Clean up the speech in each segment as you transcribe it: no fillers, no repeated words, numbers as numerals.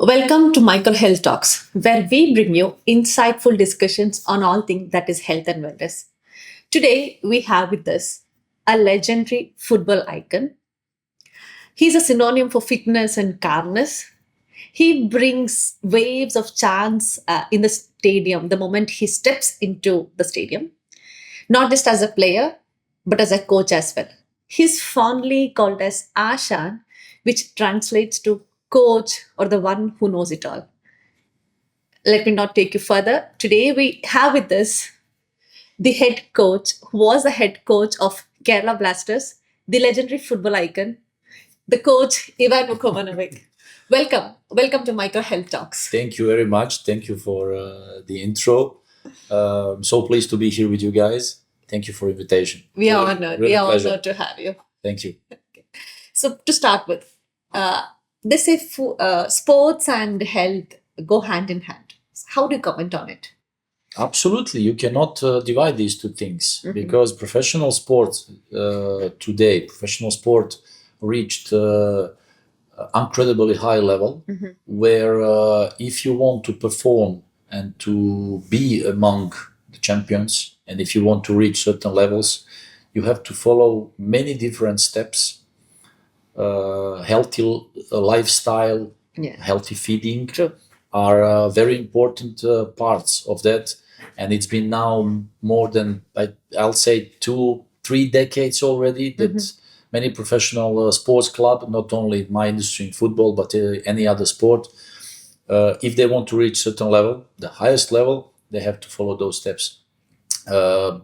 Welcome to Michael Health Talks, where we bring you insightful discussions on all things that is health and wellness. Today, we have with us a legendary football icon. He's a synonym for fitness and calmness. He brings waves of chants in the stadium the moment he steps into the stadium, not just as a player, but as a coach as well. He's fondly called as Ashan, which translates to coach or the one who knows it all. Let me not take you further. Today we have with us the head coach, who was the head coach of Kerala Blasters, the legendary football icon, the coach Ivan Vukomanović. Welcome to Michael Health Talks. Thank you very much. Thank you for the intro. I'm so pleased to be here with you guys. Thank you for invitation. We are honored. We are pleasure. honored to have you. Thank you. So to start with, they say sports and health go hand in hand. How do you comment on it? Absolutely. You cannot divide these two things Mhm. because professional sport today, professional sport reached incredibly high level Mhm. where if you want to perform and to be among the champions and if you want to reach certain levels, you have to follow many different steps, healthy lifestyle, Yeah, healthy feeding true. are very important parts of that. And it's been now more than, I'll say, 2-3 decades already that many professional sports club, not only my industry in football, but any other sport, if they want to reach certain level, the highest level, they have to follow those steps.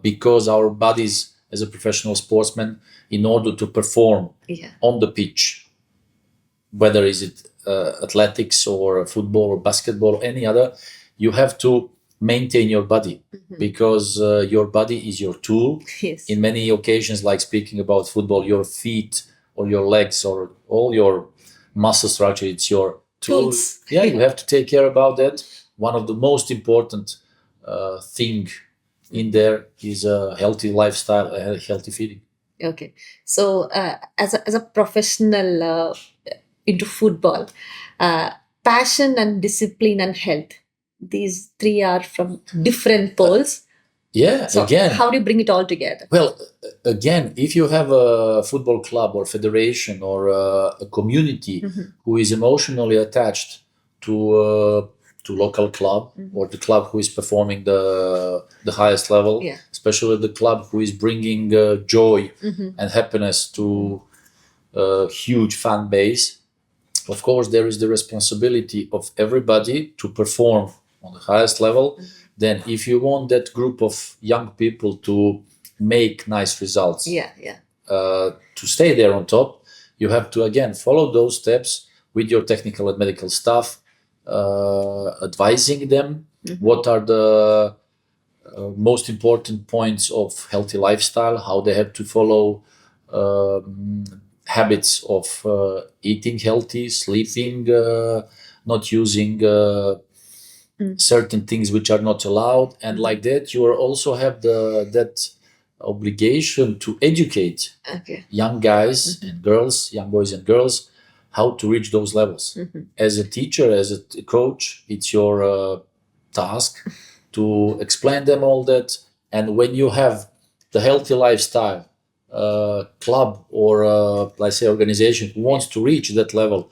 Because our bodies as a professional sportsman, in order to perform Yeah. on the pitch, whether is it athletics or football or basketball or any other, you have to maintain your body because your body is your tool. Yes. In many occasions, like speaking about football, your feet or your legs or all your muscle structure, it's your tool. Tools. Yeah, you have to take care about that. One of the most important thing in there is a healthy lifestyle, a healthy feeding. Okay. So, as a professional into football, passion and discipline and health, these three are from different poles. Yeah, So, again, how do you bring it all together? well, again, if you have a football club or federation or a community who is emotionally attached to local club or the club who is performing the highest level, Yeah. especially the club who is bringing joy and happiness to a huge fan base, of course, there is the responsibility of everybody to perform on the highest level. Then, if you want that group of young people to make nice results, Yeah. to stay there on top, you have to again follow those steps with your technical and medical staff, advising them what are the most important points of healthy lifestyle, how they have to follow habits of eating healthy, sleeping, not using certain things which are not allowed, and like that you are also have that obligation to educate Okay. young guys and girls, young boys and girls, how to reach those levels. As a teacher, as a coach, it's your task to explain them all that. And when you have the healthy lifestyle club or let's say organization who wants to reach that level,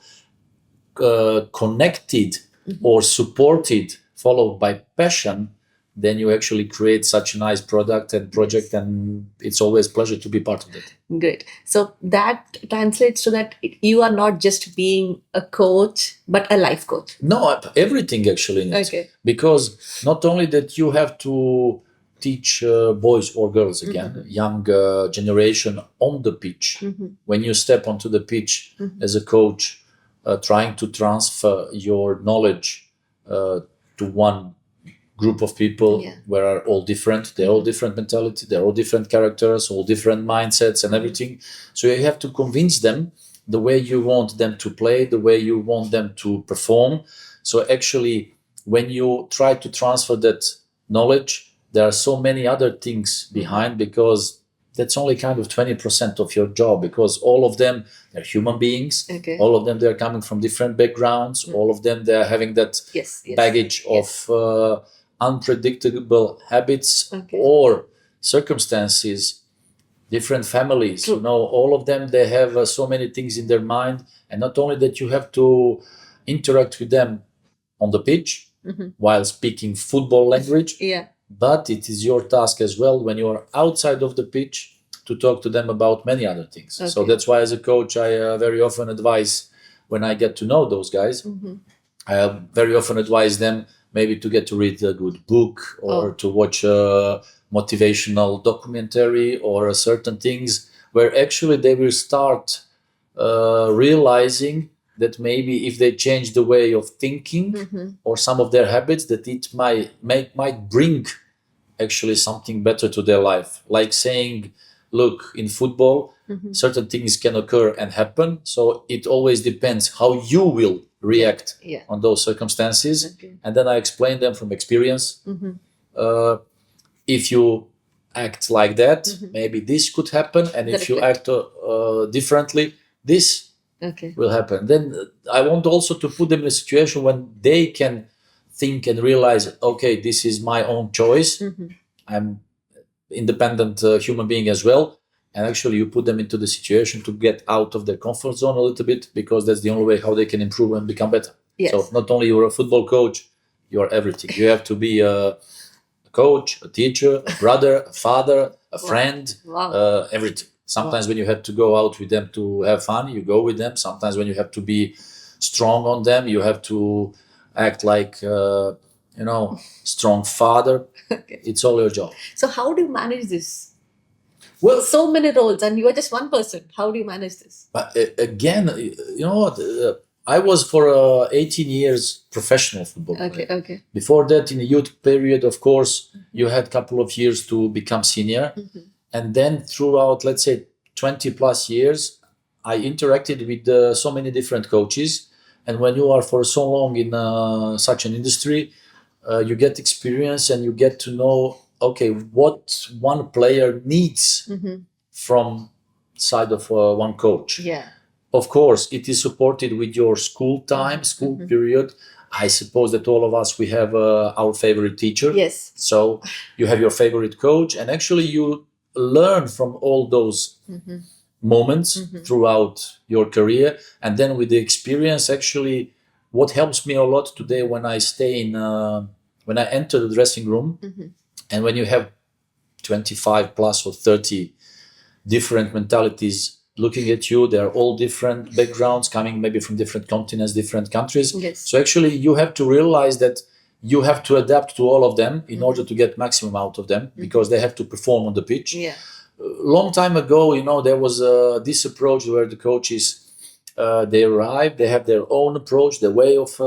connected or supported, followed by passion, then you actually create such a nice product and project, and it's always a pleasure to be part of it. Great. So that translates to that you are not just being a coach, but a life coach. No, everything actually in it. Okay. Because not only that you have to teach boys or girls again, young generation on the pitch. When you step onto the pitch as a coach, trying to transfer your knowledge to one group of people where are all different. They're all different mentality. They're all different characters, all different mindsets and everything. So you have to convince them the way you want them to play, the way you want them to perform. So actually, when you try to transfer that knowledge, there are so many other things behind because that's only kind of 20% of your job, because all of them, they're human beings. Okay. All of them, they're coming from different backgrounds. All of them, they're having that Yes. Yes. baggage of unpredictable habits Okay. or circumstances, different families. True. You know, all of them, they have so many things in their mind. And not only that, you have to interact with them on the pitch while speaking football language, Yeah. but it is your task as well when you are outside of the pitch to talk to them about many other things. So Okay. that's why, as a coach, I very often advise, when I get to know those guys, I very often advise them maybe to get to read a good book, or to watch a motivational documentary, or certain things where actually they will start realizing that maybe if they change the way of thinking or some of their habits, that it might bring actually something better to their life. Like saying, look, in football, certain things can occur and happen. So it always depends how you will react Yeah. on those circumstances. Okay. And then I explain them from experience. If you act like that, maybe this could happen. And if you act differently, this Okay. will happen. Then I want also to put them in a situation when they can think and realize, okay, this is my own choice. I'm independent human being as well. And actually you put them into the situation to get out of their comfort zone a little bit, because that's the only way how they can improve and become better. Yes. So not only you're a football coach, you're everything. You have to be a coach, a teacher, a brother, a father, a friend, Wow. everything. Sometimes when you have to go out with them to have fun, you go with them. Sometimes when you have to be strong on them, you have to act like, strong father. Okay. It's all your job. So how do you manage this? Well, So many roles, and you are just one person. How do you manage this? but again, you know what? I was for 18 years professional football player. Okay. Okay. Before that, in the youth period, of course, you had a couple of years to become senior. And then throughout, let's say, 20 plus years, I interacted with so many different coaches. And when you are for so long in such an industry, you get experience and you get to know, okay, what one player needs from side of one coach. Yeah. Of course, it is supported with your school time, school period. I suppose that all of us, we have our favorite teacher. Yes. So you have your favorite coach, and actually you learn from all those moments throughout your career. And then with the experience, actually, what helps me a lot today when I stay in, when I enter the dressing room, and when you have 25 plus or 30 different mentalities looking at you, they're all different backgrounds, coming maybe from different continents, different countries. Yes. So actually you have to realize that you have to adapt to all of them in order to get maximum out of them, because they have to perform on the pitch. Yeah. Long time ago, there was this approach where the coaches, they arrive, they have their own approach, their way of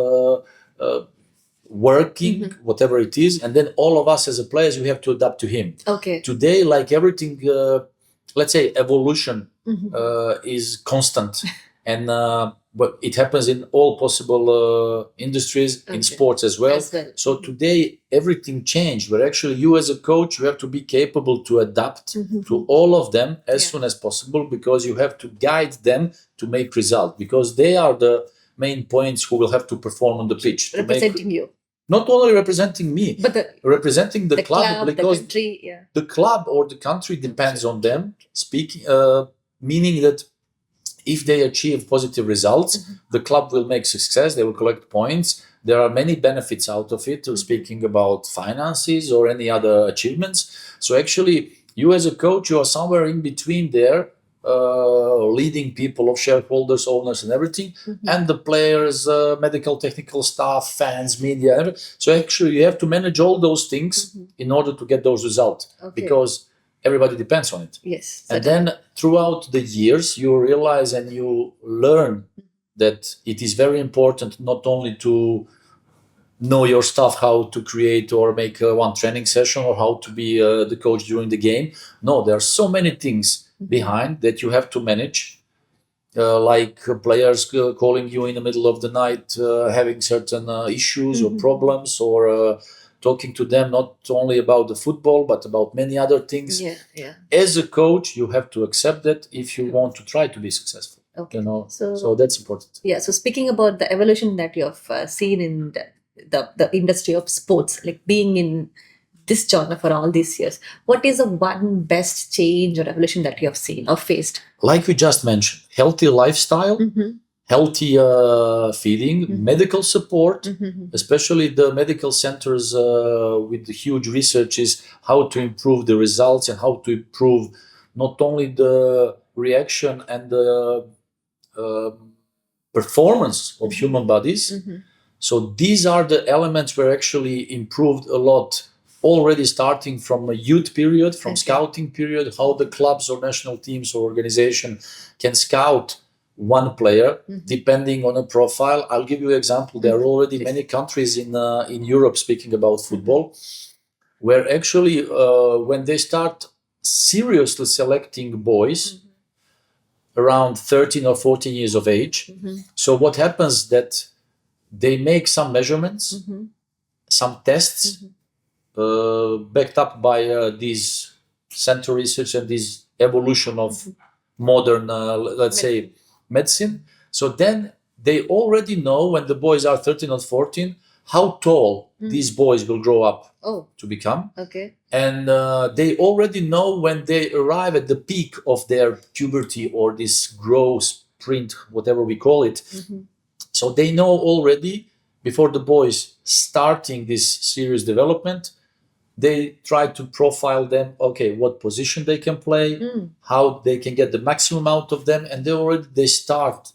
working, whatever it is, and then all of us as a players, we have to adapt to him. Okay. Today, like everything, let's say evolution is constant, and but it happens in all possible industries, in sports as well. So today everything changed, but actually you as a coach, you have to be capable to adapt to all of them as soon as possible, because you have to guide them to make result, because they are the main points who will have to perform on the pitch. Representing you. Not only representing me, but representing the club, because the country, yeah. The club or the country depends on them. Speaking, meaning that if they achieve positive results, the club will make success. They will collect points. There are many benefits out of it. Speaking about finances or any other achievements. So actually, you as a coach, you are somewhere in between there. Leading people of shareholders, owners, and everything, and the players, medical, technical staff, fans, media. So actually, you have to manage all those things in order to get those results, because everybody depends on it. Yes. And then throughout the years, you realize and you learn that it is very important not only to know your stuff, how to create or make one training session, or how to be the coach during the game. No, there are so many things behind that you have to manage, like players calling you in the middle of the night, having certain issues or problems, or talking to them not only about the football, but about many other things. Yeah, yeah. As a coach, you have to accept that if you want to try to be successful. Okay. So that's important. Yeah. So speaking about the evolution that you have seen in the industry of sports, like being in this genre for all these years, what is the one best change or evolution that you have seen or faced? Like we just mentioned, healthy lifestyle, healthy feeding, medical support, especially the medical centers with the huge researches, how to improve the results and how to improve not only the reaction and the performance of human bodies. So these are the elements were actually improved a lot already starting from a youth period, from scouting period, how the clubs or national teams or organization can scout one player depending on a profile. I'll give you an example. There are already many countries in Europe, speaking about football, where actually when they start seriously selecting boys around 13 or 14 years of age, so what happens that they make some measurements, some tests, backed up by these center research and this evolution of modern, let's say, medicine. So then they already know when the boys are 13 or 14 how tall these boys will grow up to become. Okay. And they already know when they arrive at the peak of their puberty or this growth sprint, whatever we call it. So they know already before the boys starting this serious development, they try to profile them, okay, what position they can play, how they can get the maximum out of them, and they start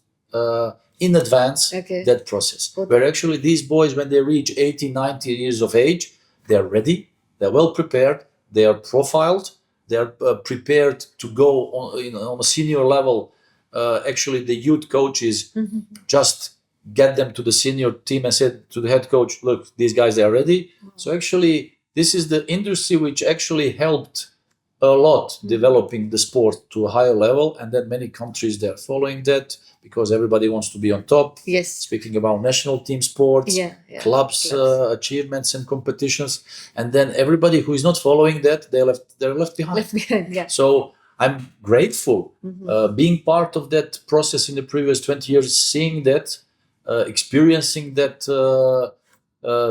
in advance that process. Where actually these boys, when they reach 18, 19 years of age, they're ready, they're well prepared, they are profiled, they're prepared to go on a senior level. Actually, the youth coaches just get them to the senior team and said to the head coach, look, these guys, they are ready. So actually, this is the industry which actually helped a lot developing the sport to a higher level. And then many countries, they're following that because everybody wants to be on top. Yes. Speaking about national team sports, clubs. Achievements and competitions. And then everybody who is not following that, they're left behind. So I'm grateful being part of that process in the previous 20 years, seeing that, experiencing that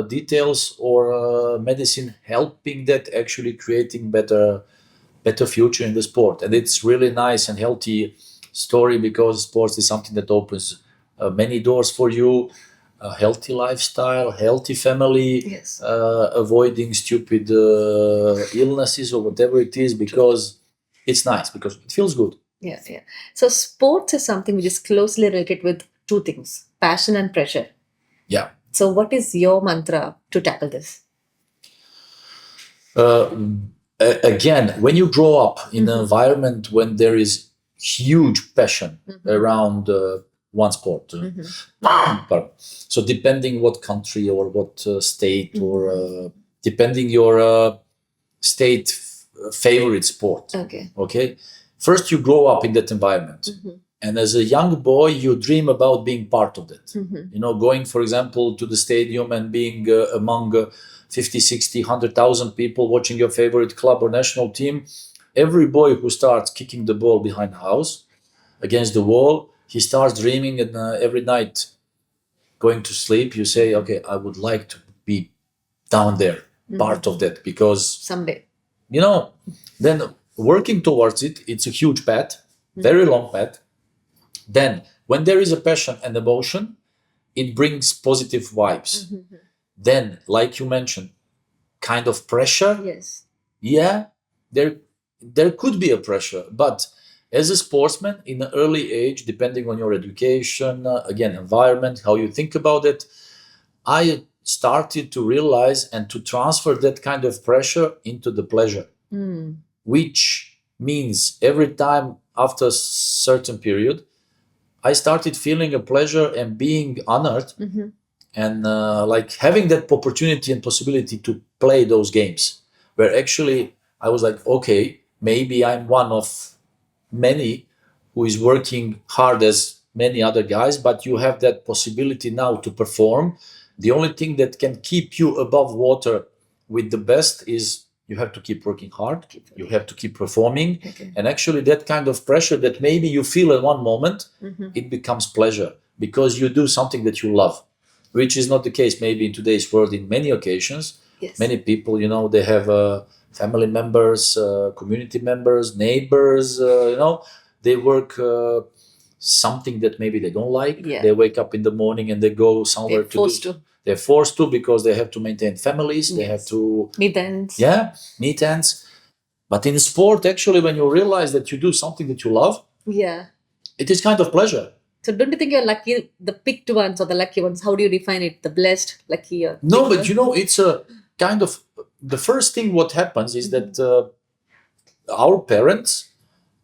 details or medicine, helping that, actually creating better future in the sport. And it's really nice and healthy story because sports is something that opens many doors for you. A healthy lifestyle, healthy family, avoiding stupid illnesses or whatever it is, because it's nice, because it feels good. Yeah. So sports is something which is closely related with two things: passion and pressure. Yeah. So what is your mantra to tackle this? Again, when you grow up in an environment when there is huge passion around one sport, so depending what country or what state or depending your state favorite sport. Okay. First, you grow up in that environment. And as a young boy, you dream about being part of that. Going, for example, to the stadium and being among 50, 60, 100,000 people watching your favorite club or national team. Every boy who starts kicking the ball behind the house against the wall, he starts dreaming, and every night going to sleep, you say, okay, I would like to be down there, part of that, because someday, then working towards it, it's a huge path, very long path. Then when there is a passion and emotion, it brings positive vibes. Then, like you mentioned, kind of pressure. Yes. Yeah, there could be a pressure, but as a sportsman in an early age, depending on your education, again, environment, how you think about it, I started to realize and to transfer that kind of pressure into the pleasure, which means every time after a certain period, I started feeling a pleasure and being honored and like having that opportunity and possibility to play those games, where actually I was like, okay, maybe I'm one of many who is working hard as many other guys, but you have that possibility now to perform. The only thing that can keep you above water with the best is you have to keep working hard, you have to keep performing, Okay. and actually that kind of pressure that maybe you feel in one moment, Mm-hmm. it becomes pleasure because you do something that you love, which is not the case maybe in today's world in many occasions. Yes. Many people, they have family members, community members, neighbors, they work something that maybe they don't like. Yeah. They wake up in the morning and they go somewhere They're forced to. They're forced to because they have to maintain families. They have Yes. to Meet ends. meet ends. But in sport, actually, when you realize that you do something that you love, Yeah. it is kind of pleasure. So don't you think you're lucky, the picked ones or the lucky ones? How do you define it? The blessed, lucky, or No, picked but one? it's a kind of the first thing what happens is that our parents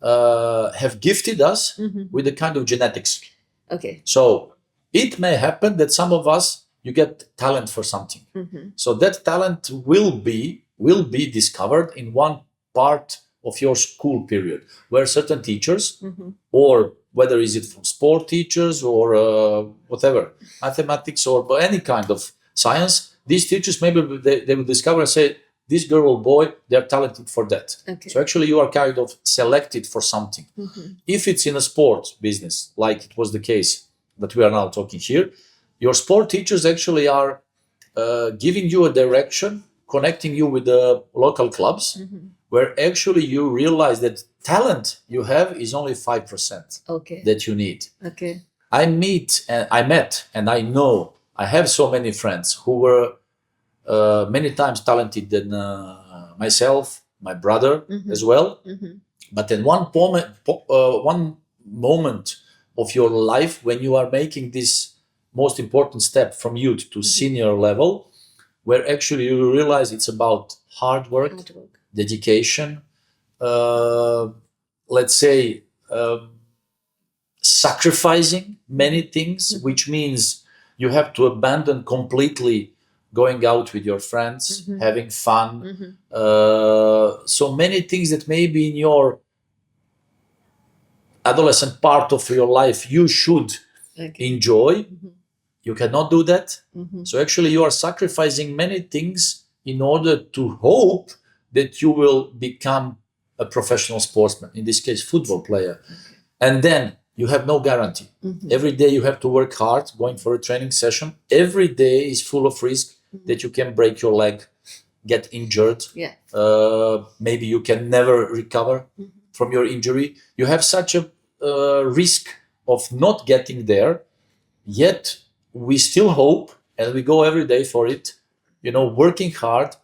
have gifted us Mm-hmm. with a kind of genetics. Okay. So it may happen that some of us you get talent for something. Mm-hmm. So that talent will be discovered in one part of your school period where certain teachers, Mm-hmm. or whether is it from sport teachers or whatever, mathematics or any kind of science, these teachers maybe they will discover and say, this girl or boy, they're talented for that. Okay. So actually you are kind of selected for something. Mm-hmm. If it's in a sport business, like it was the case that we are now talking here, your sport teachers actually are giving you a direction, connecting you with the local clubs, Mm-hmm. where actually you realize that talent you have is only 5% Okay. that you need. Okay. I met, and I know I have so many friends who were many times talented than myself, my brother Mhm. as well. Mm-hmm. But in one moment of your life, when you are making this most important step from youth to senior level, where actually you realize it's about hard work, Hard work. dedication, let's say sacrificing many things, which means you have to abandon completely going out with your friends, having fun. So many things that maybe in your adolescent part of your life you should Okay. enjoy, you cannot do that. Mm-hmm. So actually you are sacrificing many things in order to hope that you will become a professional sportsman, in this case football player. And then you have no guarantee. Every day you have to work hard, going for a training session. Every day is full of risk that you can break your leg, get injured. Yeah. Maybe you can never recover from your injury. You have such a risk of not getting there, yet we still hope and we go every day for it, working hard,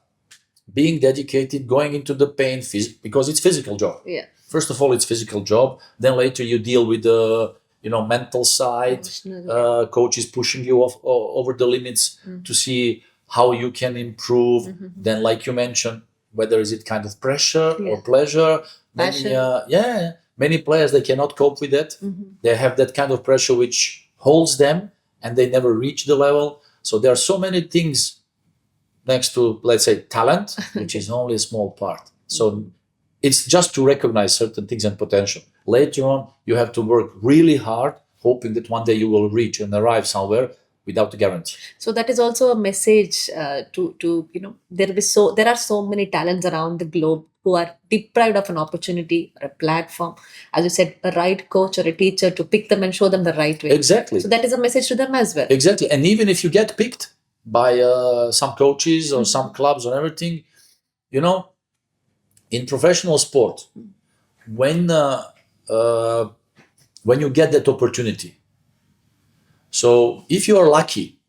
being dedicated, going into the pain because it's physical job. Yeah. First of all, it's physical job. Then later you deal with the mental side. Emotional. Coach is pushing you over the limits to see how you can improve. Then, like you mentioned, whether is it kind of pressure or pleasure. Passion. Many players, they cannot cope with that. They have that kind of pressure which holds them and they never reach the level. So there are so many things next to, let's say, talent, which is only a small part. So it's just to recognize certain things and potential. Later on, you have to work really hard, hoping that one day you will reach and arrive somewhere without a guarantee. So that is also a message to there are so many talents around the globe who are deprived of an opportunity or a platform, as you said, a right coach or a teacher to pick them and show them the right way. Exactly. So that is a message to them as well. Exactly. And even if you get picked by some coaches or some clubs or everything, in professional sport, when you get that opportunity, so if you're lucky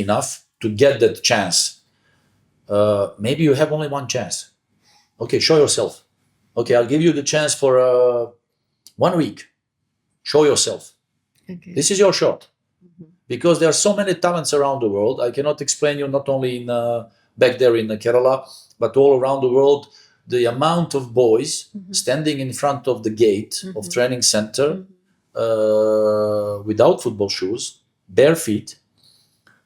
enough to get that chance, maybe you have only one chance. Okay, show yourself. Okay, I'll give you the chance for 1 week. Show yourself. Okay. This is your shot. Because there are so many talents around the world. I cannot explain you, not only in back there in Kerala, but all around the world, the amount of boys standing in front of the gate of training center without football shoes, bare feet,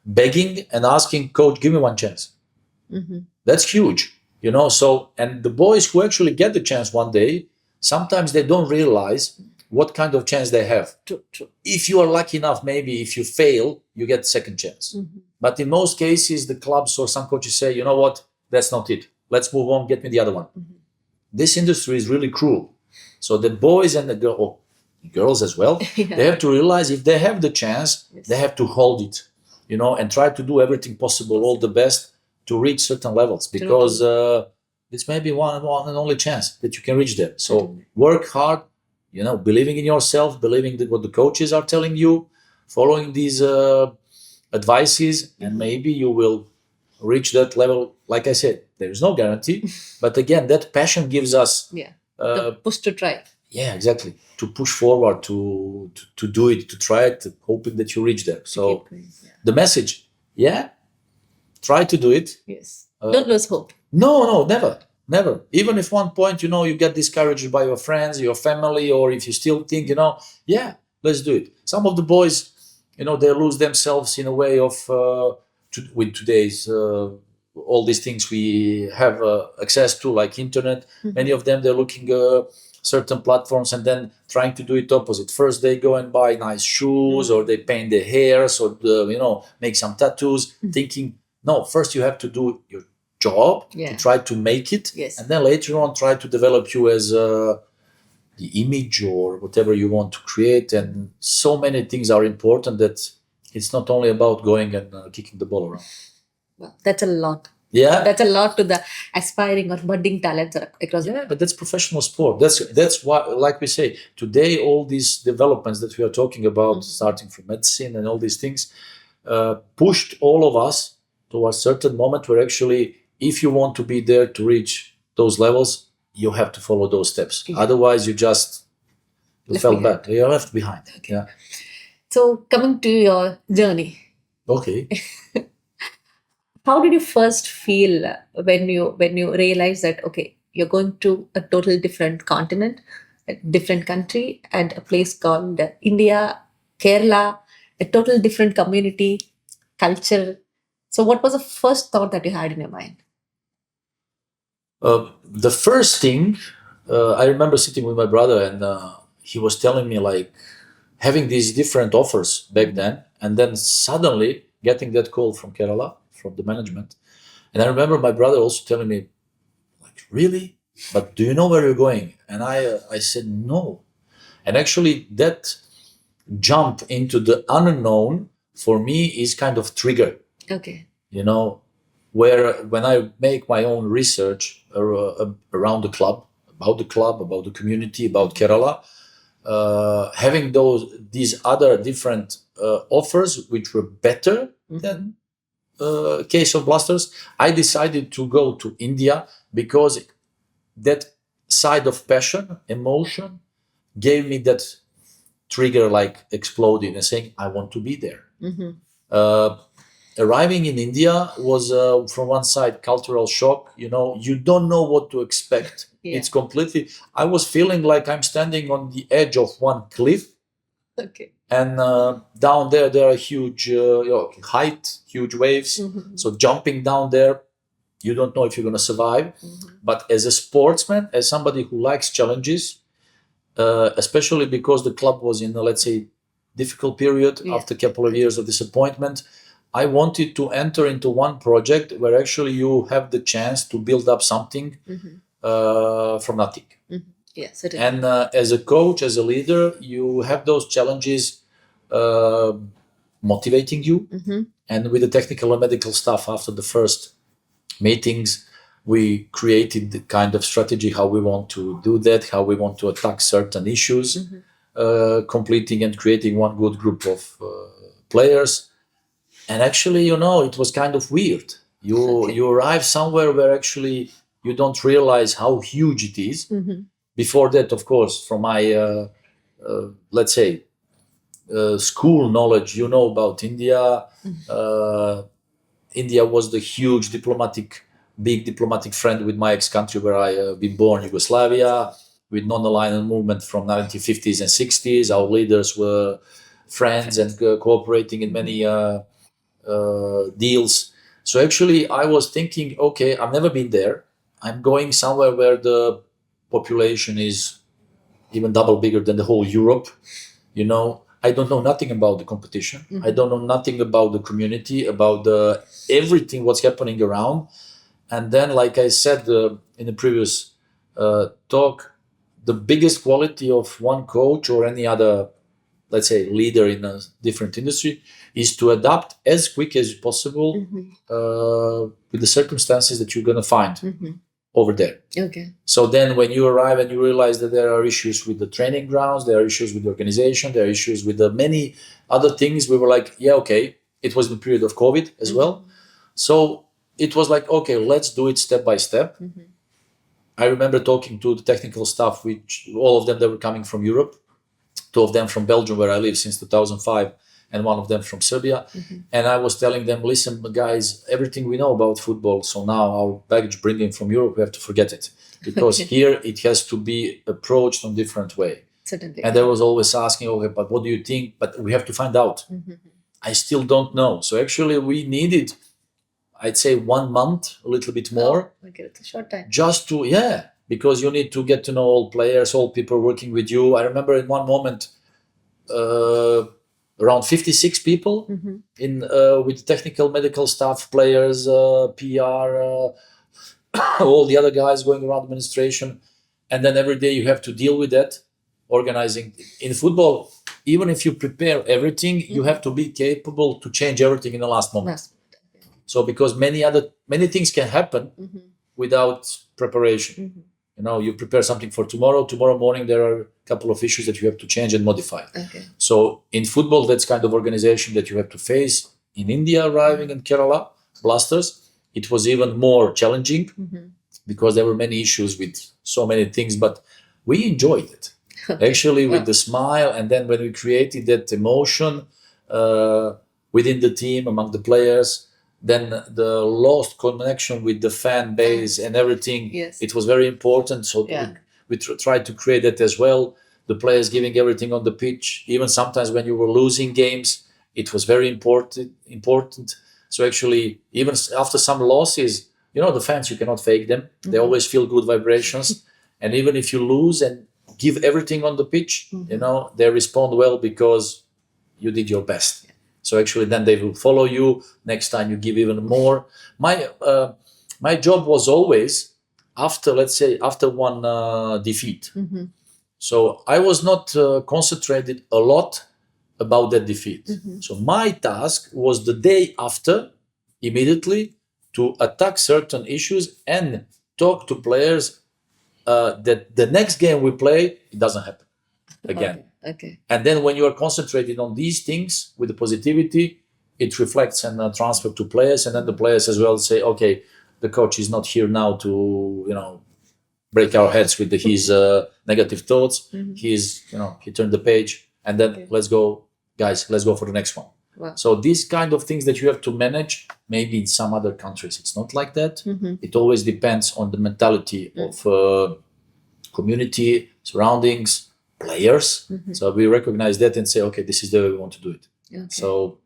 begging and asking, coach, give me one chance. That's huge, So, and the boys who actually get the chance one day, sometimes they don't realize what kind of chance they have. True, true. If you are lucky enough, maybe if you fail, you get second chance. But in most cases, the clubs or some coaches say, you know what, that's not it. Let's move on, get me the other one. This industry is really cruel. So the boys and the girls as well, they have to realize if they have the chance, they have to hold it, and try to do everything possible, all the best to reach certain levels, because it's maybe one and only chance that you can reach there. So work hard, believing in yourself, believing that what the coaches are telling you, following these advices, and maybe you will reach that level. Like I said, there is no guarantee, but again, that passion gives us the push to try. Yeah, exactly. To push forward, to do it, to try it, hoping that you reach there. So the message, try to do it. Yes. Don't lose hope. No, never. Even if one point, you get discouraged by your friends, your family, or if you still think, let's do it. Some of the boys, they lose themselves in a way of, with today's, all these things we have access to, like internet. Many of them, they're looking certain platforms and then trying to do it opposite. First, they go and buy nice shoes, or they paint their hairs, or make some tattoos, thinking, no, first you have to do your job to try to make it, and then later on try to develop you as the image or whatever you want to create. And so many things are important that it's not only about going and kicking the ball around. Well, that's a lot. Yeah, that's a lot to the aspiring or budding talents across. Yeah, but that's professional sport. That's why, like we say today, all these developments that we are talking about, starting from medicine and all these things, pushed all of us to a certain moment where actually, if you want to be there to reach those levels, you have to follow those steps. Otherwise, you fell back. You're left behind. Okay. Yeah. So coming to your journey. Okay. How did you first feel when you realized that, okay, you're going to a total different continent, a different country, and a place called India, Kerala, a total different community, culture? So what was the first thought that you had in your mind? The first thing, I remember sitting with my brother, and he was telling me, like, having these different offers back then, and then suddenly getting that call from Kerala, from the management. And I remember my brother also telling me, like, really? But do you know where you're going? And I said, no. And actually that jump into the unknown for me is kind of trigger. Okay. Where when I make my own research around the club, about the community, about Kerala, having these other different offers which were better than case of Blasters, I decided to go to India because that side of passion, emotion, gave me that trigger, like exploding and saying, I want to be there. Arriving in India was, from one side, cultural shock. You don't know what to expect. It's completely, I was feeling like I'm standing on the edge of one cliff. Okay. And down there are huge height, huge waves. So jumping down there, you don't know if you're going to survive. But as a sportsman, as somebody who likes challenges, especially because the club was in a, let's say, difficult period after a couple of years of disappointment, I wanted to enter into one project where actually you have the chance to build up something from nothing. Yes, it is. And as a coach, as a leader, you have those challenges motivating you. And with the technical and medical staff, after the first meetings, we created the kind of strategy how we want to do that, how we want to attack certain issues, completing and creating one good group of players. And actually, it was kind of weird. You arrive somewhere where actually you don't realize how huge it is. Before that, of course, from my, let's say, school knowledge, about India. India was the huge big diplomatic friend with my ex-country where I been born, Yugoslavia, with non-alignment movement from 1950s and 60s. Our leaders were friends and cooperating in many deals. So actually, I was thinking, okay, I've never been there. I'm going somewhere where the population is even double bigger than the whole Europe. You know, I don't know nothing about the competition. I don't know nothing about the community, about the everything what's happening around. And then, like I said in the previous talk, the biggest quality of one coach or any other, let's say, leader in a different industry is to adapt as quick as possible with the circumstances that you're going to find over there. Okay. So then when you arrive and you realize that there are issues with the training grounds, there are issues with the organization, there are issues with the many other things, we were like, yeah, okay. It was the period of COVID as well. So it was like, okay, let's do it step by step. I remember talking to the technical staff, which all of them, they were coming from Europe, 2 of them from Belgium, where I live since 2005, and 1 of them from Serbia. And I was telling them, listen, guys, everything we know about football, so now our baggage bringing from Europe, we have to forget it. Because here it has to be approached in a different way. Certainly. And I was always asking, okay, but what do you think? But we have to find out. I still don't know. So actually we needed, I'd say 1 month, a little bit more. Okay, it's a short time. Just to, because you need to get to know all players, all people working with you. I remember in one moment, around 56 people in with technical, medical staff, players, PR, all the other guys going around administration. And then every day you have to deal with that, organizing. In football, even if you prepare everything, you have to be capable to change everything in the last moment. So because many things can happen without preparation. You know, you prepare something for tomorrow morning, there are a couple of issues that you have to change and modify. So in football, that's kind of organization that you have to face. In India, arriving in Kerala, Blasters, it was even more challenging because there were many issues with so many things, but we enjoyed it. Actually, with the smile, and then when we created that emotion within the team, among the players, then the lost connection with the fan base and everything, it was very important. So we tried to create that as well. The players giving everything on the pitch. Even sometimes when you were losing games, it was very important. So actually, even after some losses, you know, the fans, you cannot fake them. They always feel good vibrations. And even if you lose and give everything on the pitch, you know, they respond well because you did your best. So actually, then they will follow you. Next time, you give even more. My job was always after, let's say, after one defeat. So I was not concentrated a lot about that defeat. So my task was the day after, immediately, to attack certain issues and talk to players that the next game we play, it doesn't happen again. Okay. And then when you are concentrated on these things with the positivity, it reflects and transfer to players. And then the players as well say, okay, the coach is not here now to, you know, break our heads with his negative thoughts. He's, you know, he turned the page, and then let's go, guys, let's go for the next one. Wow. So these kind of things that you have to manage, maybe in some other countries, it's not like that. It always depends on the mentality of community, surroundings, players. So we recognize that and say, okay, this is the way we want to do it. So